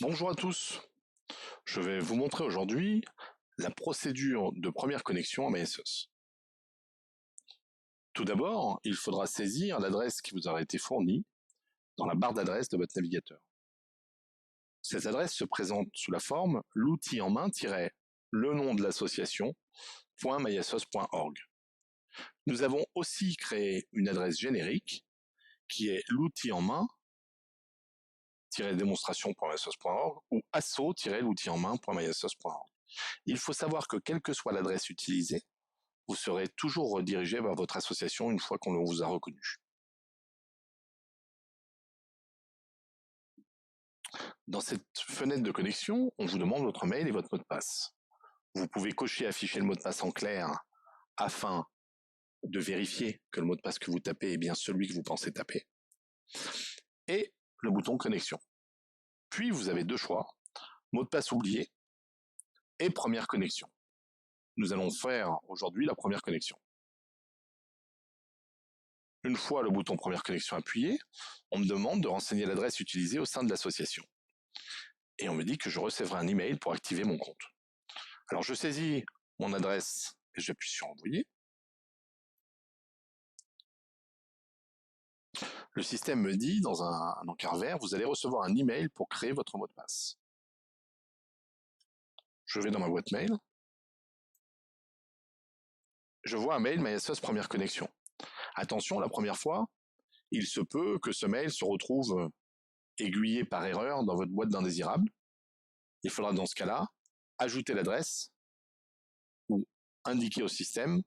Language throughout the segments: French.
Bonjour à tous, je vais vous montrer aujourd'hui la procédure de première connexion à MySOS. Tout d'abord, il faudra saisir l'adresse qui vous aura été fournie dans la barre d'adresse de votre navigateur. Cette adresse se présente sous la forme l'outil en main-le nom de l'association.myasos.org. Nous avons aussi créé une adresse générique qui est l'outil en main-démonstration.myasos.org ou asso-l'outil en main.myasos.org. Il faut savoir que quelle que soit l'adresse utilisée, vous serez toujours redirigé vers votre association une fois qu'on vous a reconnu. Dans cette fenêtre de connexion, on vous demande votre mail et votre mot de passe. Vous pouvez cocher afficher le mot de passe en clair afin de vérifier que le mot de passe que vous tapez est bien celui que vous pensez taper. Et le bouton connexion. Puis vous avez deux choix, mot de passe oublié et première connexion. Nous allons faire aujourd'hui la première connexion. Une fois le bouton première connexion appuyé, on me demande de renseigner l'adresse utilisée au sein de l'association. Et on me dit que je recevrai un email pour activer mon compte. Alors je saisis mon adresse et j'appuie sur envoyer. Le système me dit dans un encart vert, vous allez recevoir un email pour créer votre mot de passe. Je vais dans ma boîte mail. Je vois un mail MySOS première connexion. Attention, la première fois, il se peut que ce mail se retrouve aiguillé par erreur dans votre boîte d'indésirables. Il faudra dans ce cas-là ajouter l'adresse ou indiquer au système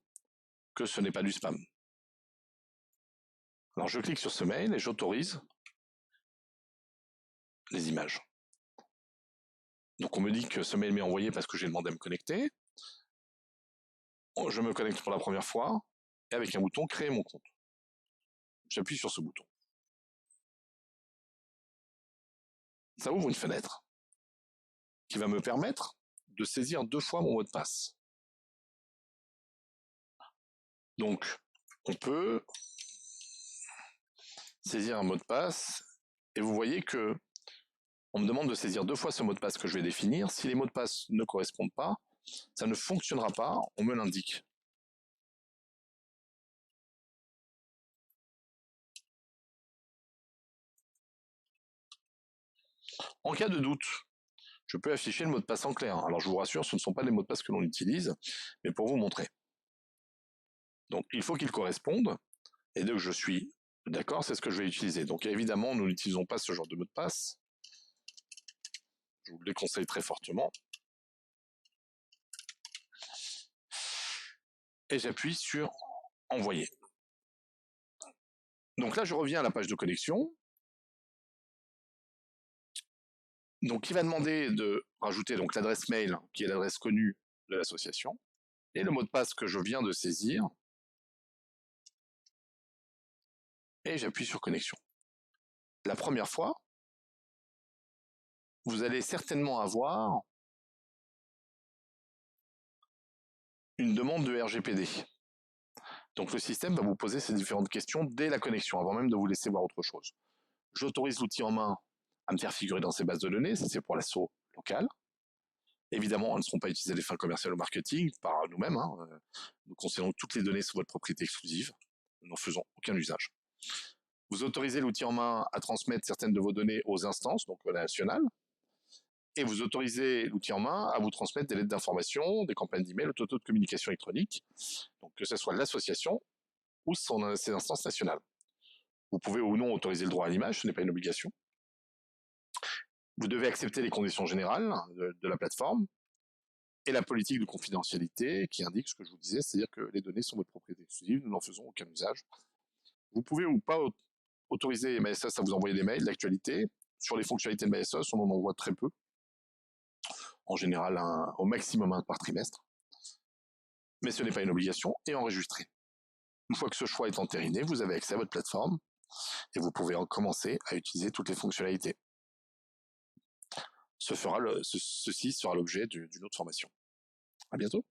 que ce n'est pas du spam. Alors je clique sur ce mail et j'autorise les images. Donc on me dit que ce mail m'est envoyé parce que j'ai demandé à me connecter. Je me connecte pour la première fois et avec un bouton créer mon compte. J'appuie sur ce bouton. Ça ouvre une fenêtre qui va me permettre de saisir deux fois mon mot de passe. Donc on peut saisir un mot de passe et vous voyez que on me demande de saisir deux fois ce mot de passe que je vais définir. Si les mots de passe ne correspondent pas, ça ne fonctionnera pas, on me l'indique. En cas de doute, je peux afficher le mot de passe en clair. Alors je vous rassure, ce ne sont pas les mots de passe que l'on utilise, mais pour vous montrer. Donc il faut qu'ils correspondent, et dès que je suis d'accord, c'est ce que je vais utiliser. Donc évidemment, nous n'utilisons pas ce genre de mot de passe. Je vous le déconseille très fortement. Et j'appuie sur envoyer. Donc là, je reviens à la page de connexion. Donc il va demander de rajouter donc l'adresse mail, qui est l'adresse connue de l'association, et le mot de passe que je viens de saisir. Et j'appuie sur connexion. La première fois, vous allez certainement avoir une demande de RGPD. Donc le système va vous poser ces différentes questions dès la connexion, avant même de vous laisser voir autre chose. J'autorise l'outil en main à me faire figurer dans ces bases de données, ça c'est pour l'assaut local. Évidemment, elles ne seront pas utilisées à des fins commerciales ou marketing par nous-mêmes. Nous considérons toutes les données sous votre propriété exclusive. Nous n'en faisons aucun usage. Vous autorisez l'outil en main à transmettre certaines de vos données aux instances, donc à la nationale, et vous autorisez l'outil en main à vous transmettre des lettres d'information, des campagnes d'email, ou de communication électronique, donc que ce soit l'association ou ses instances nationales. Vous pouvez ou non autoriser le droit à l'image, ce n'est pas une obligation. Vous devez accepter les conditions générales de la plateforme et la politique de confidentialité qui indique ce que je vous disais, c'est-à-dire que les données sont votre propriété exclusive, nous n'en faisons aucun usage. Vous pouvez ou pas autoriser MySOS à vous envoyer des mails d'actualité. Sur les fonctionnalités de MySOS, on en envoie très peu. En général, au maximum un par trimestre. Mais ce n'est pas une obligation, et enregistrer. Une fois que ce choix est entériné, vous avez accès à votre plateforme et vous pouvez commencer à utiliser toutes les fonctionnalités. Ceci sera l'objet d'une autre formation. À bientôt.